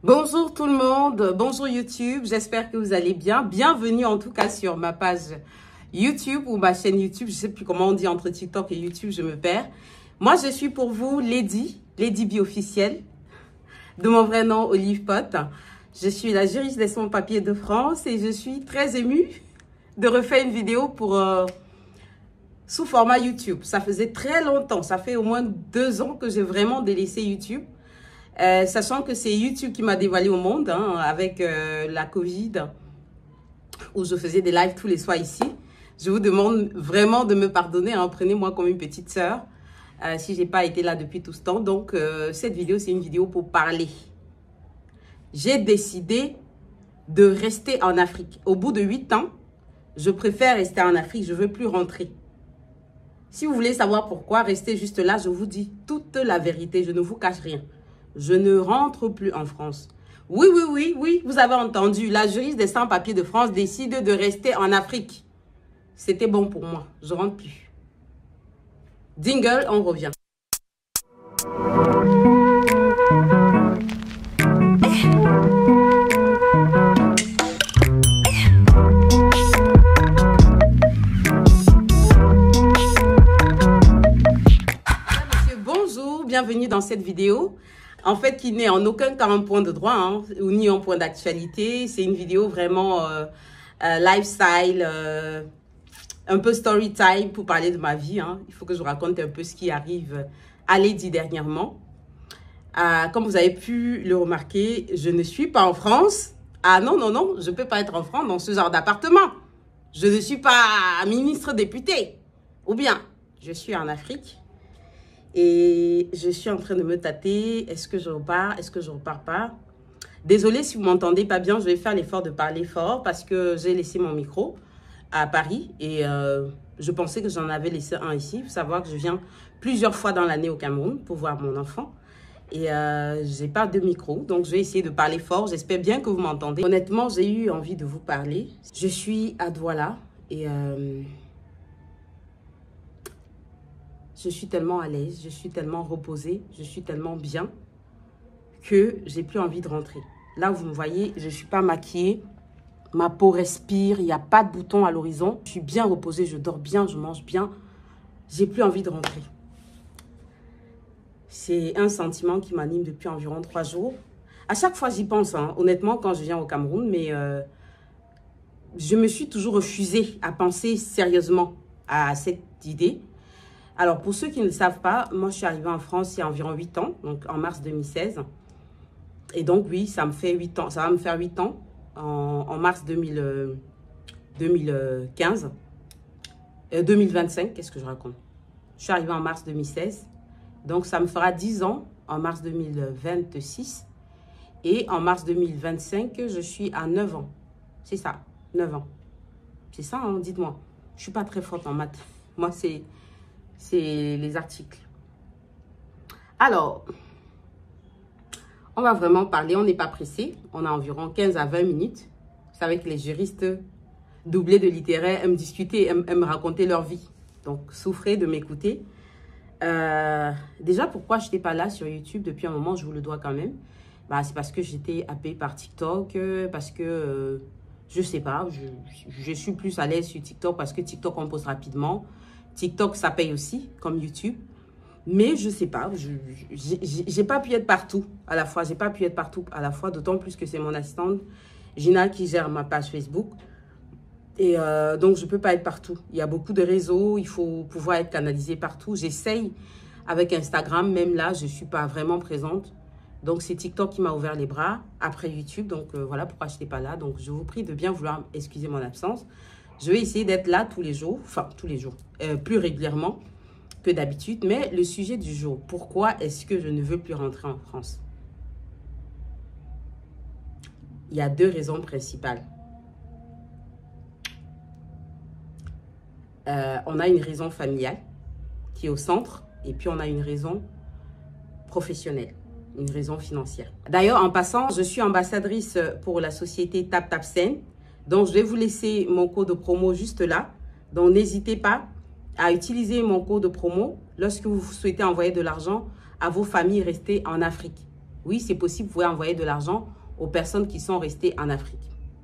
Bonjour tout le monde, bonjour YouTube, j'espère que vous allez bien. Bienvenue en tout cas sur ma page YouTube ou ma chaîne YouTube. Je ne sais plus comment on dit entre TikTok et YouTube, je me perds. Moi, je suis pour vous Lady B officielle, de mon vrai nom Olive Pot. Je suis la juriste des sans-papiers de France et je suis très émue de refaire une vidéo pour sous format YouTube. Ça faisait très longtemps, ça fait au moins 2 ans que j'ai vraiment délaissé YouTube. Sachant que c'est YouTube qui m'a dévoilé au monde avec la Covid, où je faisais des lives tous les soirs ici. Je vous demande vraiment de me pardonner, prenez-moi comme une petite sœur si je n'ai pas été là depuis tout ce temps. Donc, cette vidéo, c'est une vidéo pour parler. J'ai décidé de rester en Afrique. Au bout de 8 ans, je préfère rester en Afrique, je ne veux plus rentrer. Si vous voulez savoir pourquoi, restez juste là, je vous dis toute la vérité, je ne vous cache rien. Je ne rentre plus en France. Oui, vous avez entendu. La juriste des sans-papiers de France décide de rester en Afrique. C'était bon pour moi. Je ne rentre plus. Jingle, on revient. Monsieur, bonjour, bienvenue dans cette vidéo. En fait, qui n'est en aucun cas un point de droit, ou ni un point d'actualité. C'est une vidéo vraiment lifestyle, un peu story time pour parler de ma vie. Il faut que je vous raconte un peu ce qui arrive à Lady dernièrement. Comme vous avez pu le remarquer, je ne suis pas en France. Ah non, je ne peux pas être en France dans ce genre d'appartement. Je ne suis pas ministre député. Ou bien, je suis en Afrique. Et je suis en train de me tâter. Est-ce que je repars? Est-ce que je repars pas? Désolée si vous m'entendez pas bien. Je vais faire l'effort de parler fort parce que j'ai laissé mon micro à Paris. Et je pensais que j'en avais laissé un ici. Il faut savoir que je viens plusieurs fois dans l'année au Cameroun pour voir mon enfant. Et je n'ai pas de micro. Donc, je vais essayer de parler fort. J'espère bien que vous m'entendez. Honnêtement, j'ai eu envie de vous parler. Je suis à Douala et... je suis tellement à l'aise, je suis tellement reposée, je suis tellement bien que j'ai plus envie de rentrer. Là, vous me voyez, je ne suis pas maquillée, ma peau respire, il n'y a pas de boutons à l'horizon. Je suis bien reposée, je dors bien, je mange bien. J'ai plus envie de rentrer. C'est un sentiment qui m'anime depuis environ 3 jours. À chaque fois, j'y pense, honnêtement, quand je viens au Cameroun, mais je me suis toujours refusée à penser sérieusement à cette idée. Alors, pour ceux qui ne le savent pas, moi, je suis arrivée en France il y a environ 8 ans, donc en mars 2016. Et donc, oui, ça me fait 8 ans. Ça va me faire 8 ans en mars 2025. Qu'est-ce que je raconte? Je suis arrivée en mars 2016. Donc, ça me fera 10 ans en mars 2026. Et en mars 2025, je suis à 9 ans. C'est ça, 9 ans. C'est ça, dites-moi. Je ne suis pas très forte en maths. Moi, c'est les articles. Alors, on va vraiment parler. On n'est pas pressé. On a environ 15 à 20 minutes. Vous savez que les juristes doublés de littéraires aiment discuter, aiment me raconter leur vie. Donc, souffrez de m'écouter. Déjà, pourquoi je n'étais pas là sur YouTube depuis un moment, je vous le dois quand même. C'est parce que j'étais happée par TikTok, parce que, je ne sais pas, je suis plus à l'aise sur TikTok parce que TikTok, on poste rapidement. TikTok, ça paye aussi, comme YouTube. Mais je ne sais pas, je n'ai pas pu être partout à la fois. D'autant plus que c'est mon assistante, Gina, qui gère ma page Facebook. Et donc, je ne peux pas être partout. Il y a beaucoup de réseaux, il faut pouvoir être canalisé partout. J'essaye avec Instagram, même là, je ne suis pas vraiment présente. Donc, c'est TikTok qui m'a ouvert les bras après YouTube. Donc, voilà pourquoi je n'étais pas là. Donc, je vous prie de bien vouloir excuser mon absence. Je vais essayer d'être là tous les jours, plus régulièrement que d'habitude. Mais le sujet du jour, pourquoi est-ce que je ne veux plus rentrer en France? Il y a 2 raisons principales. On a une raison familiale qui est au centre et puis on a une raison professionnelle, une raison financière. D'ailleurs, en passant, je suis ambassadrice pour la société TapTapSend. Donc, je vais vous laisser mon code de promo juste là. Donc, n'hésitez pas à utiliser mon code de promo lorsque vous souhaitez envoyer de l'argent à vos familles restées en Afrique. Oui, c'est possible, vous pouvez envoyer de l'argent aux personnes qui sont restées en Afrique.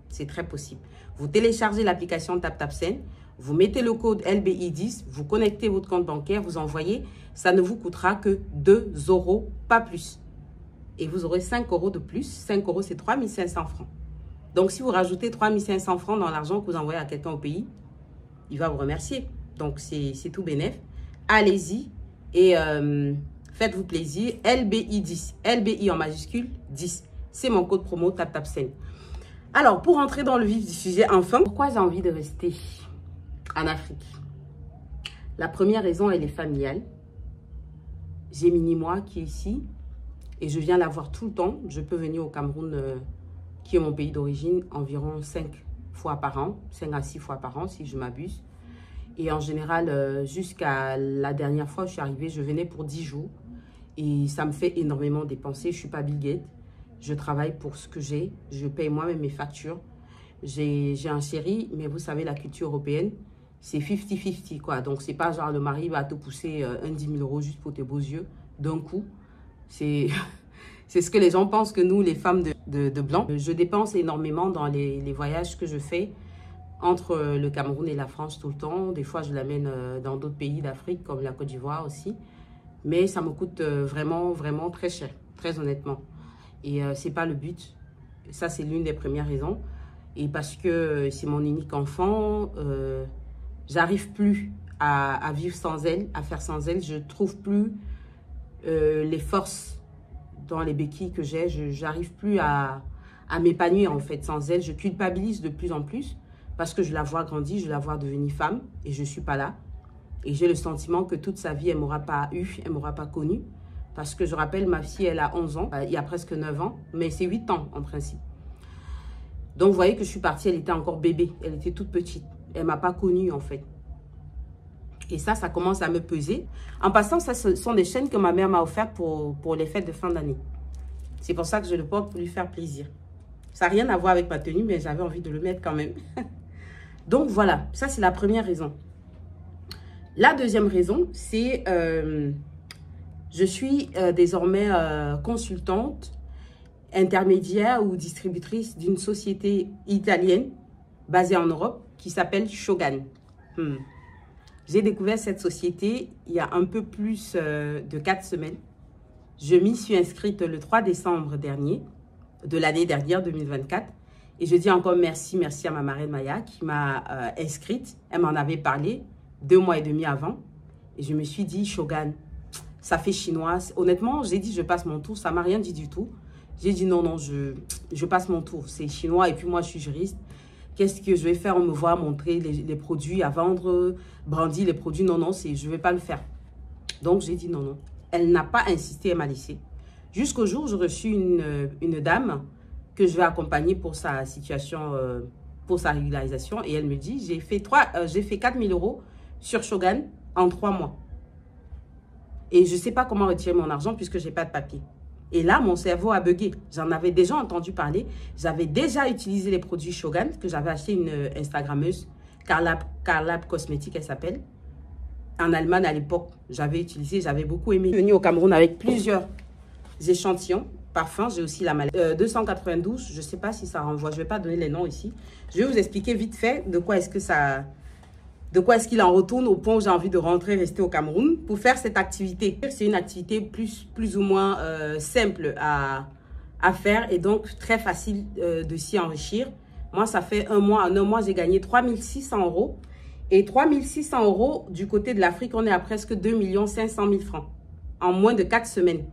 C'est très possible. Vous téléchargez l'application TapTapSend, vous mettez le code LBI10, vous connectez votre compte bancaire, vous envoyez, ça ne vous coûtera que 2 €, pas plus. Et vous aurez 5 € de plus. 5 €, c'est 3 500 francs. Donc, si vous rajoutez 3 500 francs dans l'argent que vous envoyez à quelqu'un au pays, il va vous remercier. Donc, c'est tout bénef. Allez-y et faites-vous plaisir. LBI10. LBI en majuscule, 10. C'est mon code promo TapTapSend. Alors, pour entrer dans le vif du sujet, enfin, pourquoi j'ai envie de rester en Afrique? La première raison, elle est familiale. J'ai Mini-moi qui est ici et je viens la voir tout le temps. Je peux venir au Cameroun, qui est mon pays d'origine, environ 5 fois par an, 5 à 6 fois par an si je m'abuse. Et en général, jusqu'à la dernière fois où je suis arrivée, je venais pour 10 jours. Et ça me fait énormément dépenser. Je ne suis pas Bill Gates. Je travaille pour ce que j'ai. Je paye moi-même mes factures. J'ai un chéri, mais vous savez, la culture européenne, c'est 50-50, quoi. Donc, c'est pas genre le mari va te pousser 10 000 € juste pour tes beaux yeux d'un coup. C'est ce que les gens pensent que nous, les femmes de blanc. Je dépense énormément dans les voyages que je fais entre le Cameroun et la France tout le temps. Des fois, je l'amène dans d'autres pays d'Afrique, comme la Côte d'Ivoire aussi. Mais ça me coûte vraiment, vraiment très cher, très honnêtement. Et c'est pas le but. Ça, c'est l'une des premières raisons. Et parce que c'est mon unique enfant, j'arrive plus à vivre sans elle, à faire sans elle. Je trouve plus les forces dans les béquilles que j'ai. Je n'arrive plus à m'épanouir en fait sans elle. Je culpabilise de plus en plus parce que je la vois grandir, je la vois devenir femme et je ne suis pas là. Et j'ai le sentiment que toute sa vie, elle ne m'aura pas eu, elle ne m'aura pas connue. Parce que je rappelle, ma fille, elle a 11 ans, il y a presque 9 ans, mais c'est 8 ans en principe. Donc, vous voyez que je suis partie, elle était encore bébé, elle était toute petite. Elle ne m'a pas connue en fait. Et ça commence à me peser. En passant, ça, ce sont des chaînes que ma mère m'a offertes pour les fêtes de fin d'année. C'est pour ça que je le porte pour lui faire plaisir. Ça n'a rien à voir avec ma tenue, mais j'avais envie de le mettre quand même. Donc, voilà, ça c'est la première raison. La deuxième raison, c'est je suis désormais consultante, intermédiaire ou distributrice d'une société italienne basée en Europe qui s'appelle Shogun. J'ai découvert cette société il y a un peu plus de 4 semaines. Je m'y suis inscrite le 3 décembre dernier, de l'année dernière, 2024. Et je dis encore merci à ma marraine Maya qui m'a inscrite. Elle m'en avait parlé 2 mois et demi avant. Et je me suis dit, Shogun, ça fait chinois. Honnêtement, j'ai dit, je passe mon tour. Ça ne m'a rien dit du tout. J'ai dit, non, je passe mon tour. C'est chinois et puis moi, je suis juriste. Qu'est-ce que je vais faire? On me voit montrer les produits à vendre, brandir les produits. Non, je ne vais pas le faire. Donc, j'ai dit non. Elle n'a pas insisté, elle m'a laissé. Jusqu'au jour où j'ai reçu une dame que je vais accompagner pour sa situation, pour sa régularisation. Et elle me dit, j'ai fait 4 000 € sur Shogun en 3 mois. Et je ne sais pas comment retirer mon argent puisque je n'ai pas de papier. Et là, mon cerveau a bugué. J'en avais déjà entendu parler. J'avais déjà utilisé les produits Shogun que j'avais acheté une Instagrammeuse, Carla Cosmétique, elle s'appelle. En Allemagne, à l'époque, j'avais utilisé, j'avais beaucoup aimé. Je suis venue au Cameroun avec plusieurs échantillons. Parfum, j'ai aussi la maladie. 292, je ne sais pas si ça renvoie. Je ne vais pas donner les noms ici. Je vais vous expliquer vite fait de quoi est-ce qu'il en retourne au point où j'ai envie de rentrer, rester au Cameroun pour faire cette activité. C'est une activité plus ou moins simple à faire et donc très facile de s'y enrichir. Moi, ça fait un mois, en un mois, j'ai gagné 3 600 €. Et 3 600 € du côté de l'Afrique, on est à presque 2 500 000 francs en moins de 4 semaines.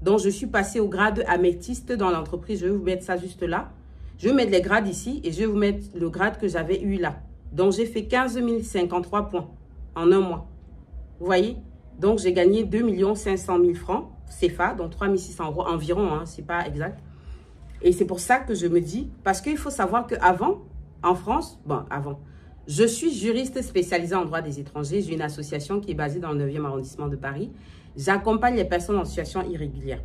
Donc, je suis passée au grade améthyste dans l'entreprise. Je vais vous mettre ça juste là. Je vais mettre les grades ici et je vais vous mettre le grade que j'avais eu là. Donc, j'ai fait 15 053 points en un mois. Vous voyez? Donc, j'ai gagné 2 500 000 francs CFA, donc 3 600 € environ, hein, c'est pas exact. Et c'est pour ça que je me dis, parce qu'il faut savoir qu'avant, en France, je suis juriste spécialisée en droit des étrangers. J'ai une association qui est basée dans le 9e arrondissement de Paris. J'accompagne les personnes en situation irrégulière.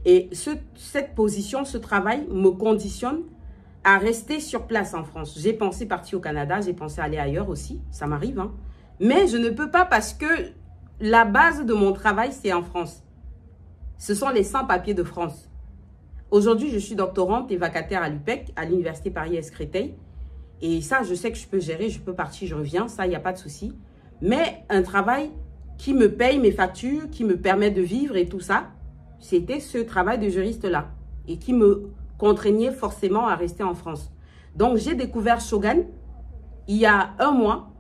Et cette position, ce travail me conditionne à rester sur place en France. J'ai pensé partir au Canada, j'ai pensé aller ailleurs aussi, ça m'arrive. Hein. Mais je ne peux pas parce que la base de mon travail, c'est en France. Ce sont les sans-papiers de France. Aujourd'hui, je suis doctorante et vacataire à l'UPEC, à l'Université Paris-Est-Créteil. Et ça, je sais que je peux gérer, je peux partir, je reviens, ça, il n'y a pas de souci. Mais un travail qui me paye mes factures, qui me permet de vivre et tout ça, c'était ce travail de juriste-là. Et qui me contraignait forcément à rester en France. Donc, j'ai découvert Shogun il y a un mois.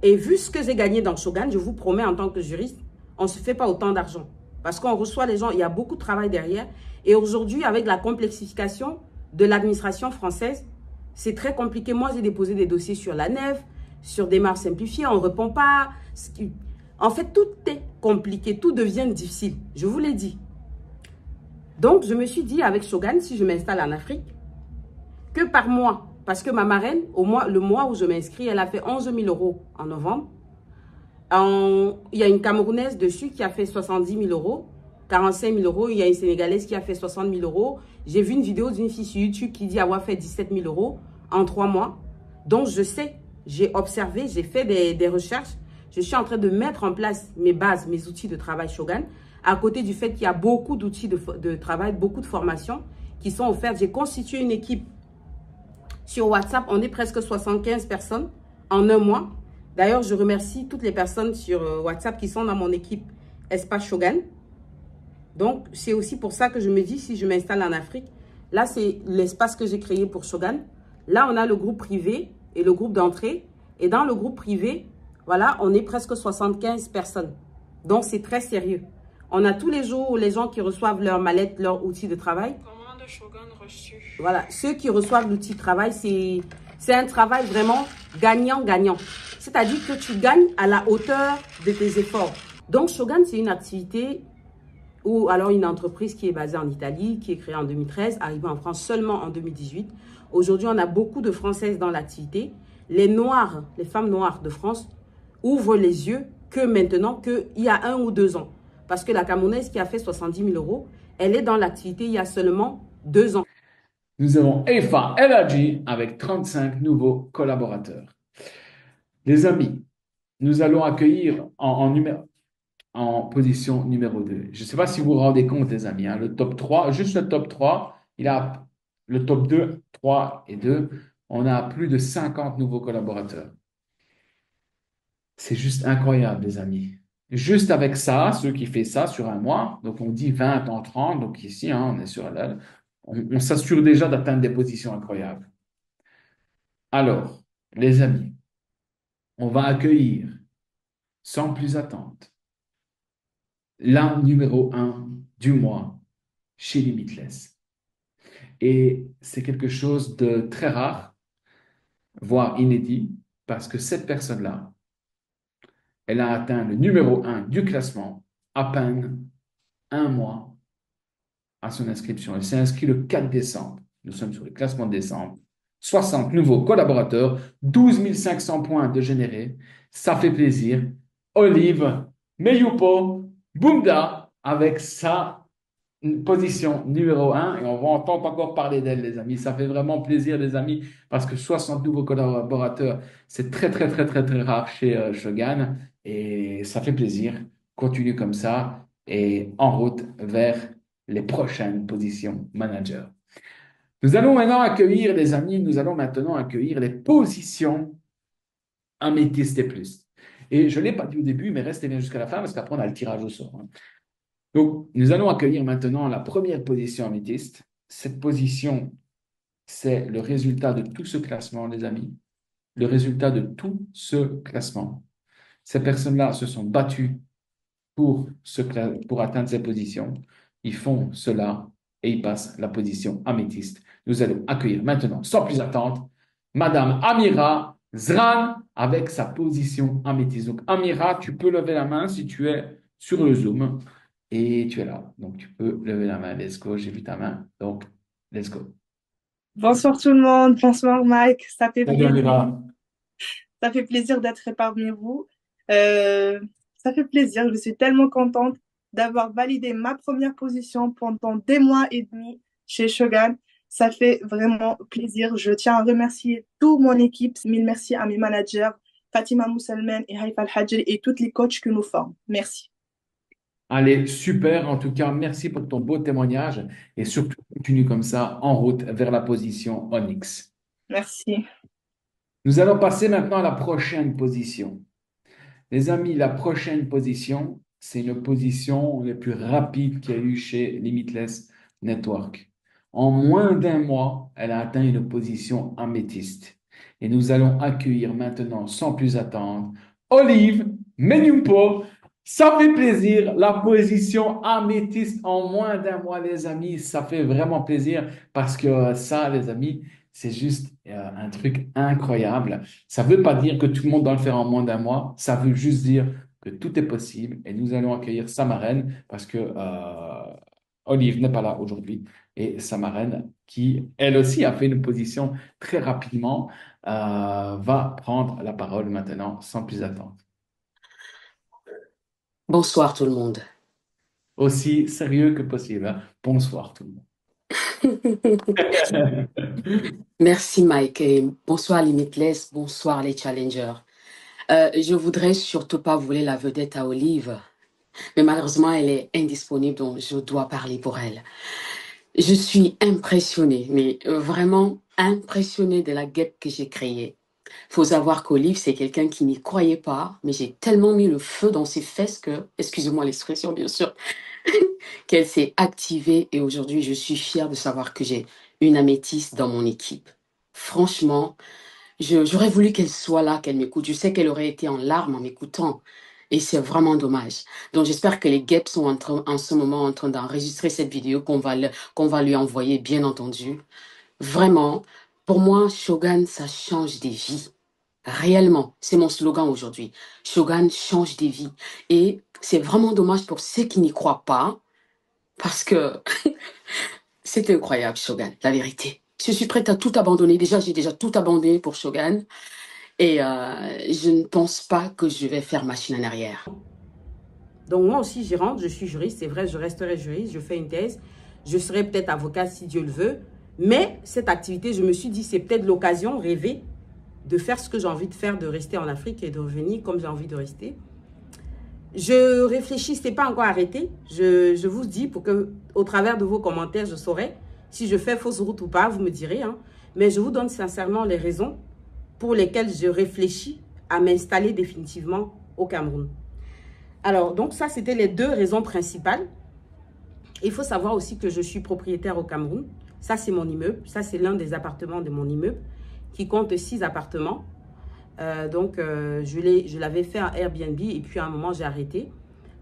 Et vu ce que j'ai gagné dans Shogun, je vous promets, en tant que juriste, on ne se fait pas autant d'argent. Parce qu'on reçoit les gens, il y a beaucoup de travail derrière. Et aujourd'hui, avec la complexification de l'administration française, c'est très compliqué. Moi, j'ai déposé des dossiers sur la nef, sur démarche simplifiée, on ne répond pas. En fait, tout est compliqué, tout devient difficile. Je vous l'ai dit. Donc, je me suis dit avec Shogun, si je m'installe en Afrique, que par mois, parce que ma marraine, le mois où je m'inscris, elle a fait 11 000 € en novembre. Il y a une Camerounaise dessus qui a fait 70 000 €, 45 000 €. Il y a une Sénégalaise qui a fait 60 000 €. J'ai vu une vidéo d'une fille sur YouTube qui dit avoir fait 17 000 € en 3 mois. Donc, je sais, j'ai observé, j'ai fait des recherches. Je suis en train de mettre en place mes bases, mes outils de travail Shogun, à côté du fait qu'il y a beaucoup d'outils de travail, beaucoup de formations qui sont offertes. J'ai constitué une équipe sur WhatsApp. On est presque 75 personnes en un mois. D'ailleurs, je remercie toutes les personnes sur WhatsApp qui sont dans mon équipe Espace Shogun. Donc, c'est aussi pour ça que je me dis, si je m'installe en Afrique, là, c'est l'espace que j'ai créé pour Shogun. Là, on a le groupe privé et le groupe d'entrée. Et dans le groupe privé, voilà, on est presque 75 personnes. Donc, c'est très sérieux. On a tous les jours les gens qui reçoivent leur mallette, leur outil de travail. Commande Shogun reçue. Voilà, ceux qui reçoivent l'outil de travail, c'est un travail vraiment gagnant-gagnant. C'est-à-dire que tu gagnes à la hauteur de tes efforts. Donc, Shogun, c'est une activité ou alors une entreprise qui est basée en Italie, qui est créée en 2013, arrivée en France seulement en 2018. Aujourd'hui, on a beaucoup de Françaises dans l'activité. Les Noirs, les femmes noires de France ouvrent les yeux que maintenant, qu'il y a 1 ou 2 ans. Parce que la Camerounaise qui a fait 70 000 €, elle est dans l'activité il y a seulement 2 ans. Nous avons EFA Energy avec 35 nouveaux collaborateurs. Les amis, nous allons accueillir en position numéro 2. Je ne sais pas si vous vous rendez compte, les amis, hein, le top 3, juste le top 3, il a le top 2, 3 et 2, on a plus de 50 nouveaux collaborateurs. C'est juste incroyable, les amis. Juste avec ça, ceux qui font ça sur un mois, donc on dit 20 en 30, donc ici, hein, on est sur on s'assure déjà d'atteindre des positions incroyables. Alors, les amis, on va accueillir, sans plus attendre, la numéro 1 du mois chez Limitless. Et c'est quelque chose de très rare, voire inédit, parce que cette personne-là, elle a atteint le numéro 1 du classement à peine 1 mois à son inscription. Elle s'est inscrite le 4 décembre. Nous sommes sur le classement de décembre. 60 nouveaux collaborateurs, 12 500 points de générés. Ça fait plaisir. Olive Meyupo Bunda avec sa position numéro 1. Et on va entendre encore parler d'elle, les amis. Ça fait vraiment plaisir, les amis, parce que 60 nouveaux collaborateurs, c'est très, très, très, très, très rare chez Shogun. Et ça fait plaisir. Continue comme ça et en route vers les prochaines positions manager. Nous allons maintenant accueillir, les amis, nous allons maintenant accueillir les positions améthystes et plus. Et je ne l'ai pas dit au début, mais restez bien jusqu'à la fin parce qu'après, on a le tirage au sort. Hein. Donc, nous allons accueillir maintenant la première position améthyste. Cette position, c'est le résultat de tout ce classement, les amis. Le résultat de tout ce classement. Ces personnes-là se sont battues pour atteindre ces positions. Ils font cela et ils passent la position améthyste. Nous allons accueillir maintenant, sans plus attendre, Madame Amira Zran avec sa position améthyste. Donc, Amira, tu peux lever la main si tu es sur le Zoom et tu es là. Donc, tu peux lever la main. Let's go, j'ai vu ta main. Donc, let's go. Bonsoir tout le monde, bonsoir Mike, Salut Amira. Ça fait plaisir d'être parmi vous. Ça fait plaisir, je suis tellement contente d'avoir validé ma première position pendant des mois et demi chez Shogun. Ça fait vraiment plaisir. Je tiens à remercier toute mon équipe. Mille merci à mes managers, Fatima Mousselman et Haïfa Al-Hajri et toutes les coachs que nous formons. Merci. Allez, super. En tout cas, merci pour ton beau témoignage et surtout continue comme ça en route vers la position Onyx. Merci. Nous allons passer maintenant à la prochaine position. Les amis, la prochaine position, c'est une position la plus rapide qu'il y a eu chez Limitless Network. En moins d'un mois, elle a atteint une position améthyste. Et nous allons accueillir maintenant, sans plus attendre, Olive Menumpo. Ça fait plaisir, la position améthyste en moins d'un mois, les amis. Ça fait vraiment plaisir parce que ça, les amis, c'est juste un truc incroyable. Ça ne veut pas dire que tout le monde doit le faire en moins d'un mois. Ça veut juste dire que tout est possible. Et nous allons accueillir sa marraine parce que Olive n'est pas là aujourd'hui. Et sa marraine, qui elle aussi a fait une position très rapidement, va prendre la parole maintenant sans plus attendre. Bonsoir tout le monde. Aussi sérieux que possible, hein. Bonsoir tout le monde. Merci Mike et bonsoir Limitless, bonsoir les challengers. Je voudrais surtout pas voler la vedette à Olive, mais malheureusement elle est indisponible donc je dois parler pour elle. Je suis impressionnée, mais vraiment impressionnée de la guêpe que j'ai créée. Faut savoir qu'Olive c'est quelqu'un qui n'y croyait pas, mais j'ai tellement mis le feu dans ses fesses que, excusez-moi l'expression bien sûr, qu'elle s'est activée et aujourd'hui je suis fière de savoir que j'ai une améthyste dans mon équipe. Franchement, j'aurais voulu qu'elle soit là, qu'elle m'écoute. Je sais qu'elle aurait été en larmes en m'écoutant et c'est vraiment dommage. Donc j'espère que les guêpes sont en ce moment en train d'enregistrer cette vidéo qu'on va lui envoyer, bien entendu. Vraiment, pour moi, Shogun, ça change des vies. Réellement, c'est mon slogan aujourd'hui. Shogun change des vies. Et c'est vraiment dommage pour ceux qui n'y croient pas, parce que c'est incroyable, Shogun, la vérité. Je suis prête à tout abandonner. Déjà, j'ai déjà tout abandonné pour Shogun. Et je ne pense pas que je vais faire machine en arrière. Donc moi aussi, j'y rentre, je suis juriste, c'est vrai, je resterai juriste, je fais une thèse. Je serai peut-être avocat si Dieu le veut. Mais cette activité, je me suis dit, c'est peut-être l'occasion rêvée de faire ce que j'ai envie de faire, de rester en Afrique et de revenir comme j'ai envie de rester. Je réfléchis, ce n'est pas encore arrêté. Je vous dis pour que, au travers de vos commentaires, je saurai si je fais fausse route ou pas, vous me direz. Hein. Mais je vous donne sincèrement les raisons pour lesquelles je réfléchis à m'installer définitivement au Cameroun. Alors, donc ça, c'était les deux raisons principales. Il faut savoir aussi que je suis propriétaire au Cameroun. Ça, c'est mon immeuble. Ça, c'est l'un des appartements de mon immeuble qui compte 6 appartements. Je l'avais fait en Airbnb et puis à un moment, j'ai arrêté.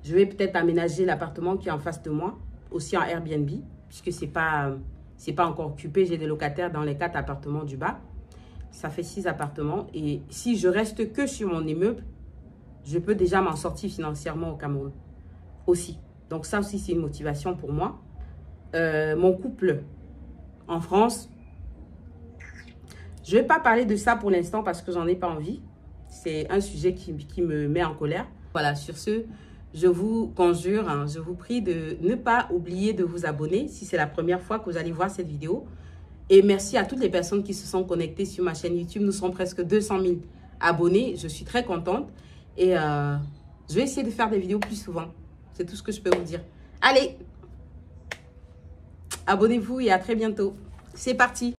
Je vais peut-être aménager l'appartement qui est en face de moi, aussi en Airbnb, puisque c'est pas encore occupé. J'ai des locataires dans les 4 appartements du bas. Ça fait 6 appartements. Et si je reste que sur mon immeuble, je peux déjà m'en sortir financièrement au Cameroun aussi. Donc ça aussi, c'est une motivation pour moi. Mon couple en France, je ne vais pas parler de ça pour l'instant parce que j'en ai pas envie. C'est un sujet qui me met en colère. Voilà, sur ce, je vous conjure, hein, je vous prie de ne pas oublier de vous abonner si c'est la première fois que vous allez voir cette vidéo. Et merci à toutes les personnes qui se sont connectées sur ma chaîne YouTube. Nous sommes presque 200 000 abonnés. Je suis très contente. Et je vais essayer de faire des vidéos plus souvent. C'est tout ce que je peux vous dire. Allez, abonnez-vous et à très bientôt. C'est parti.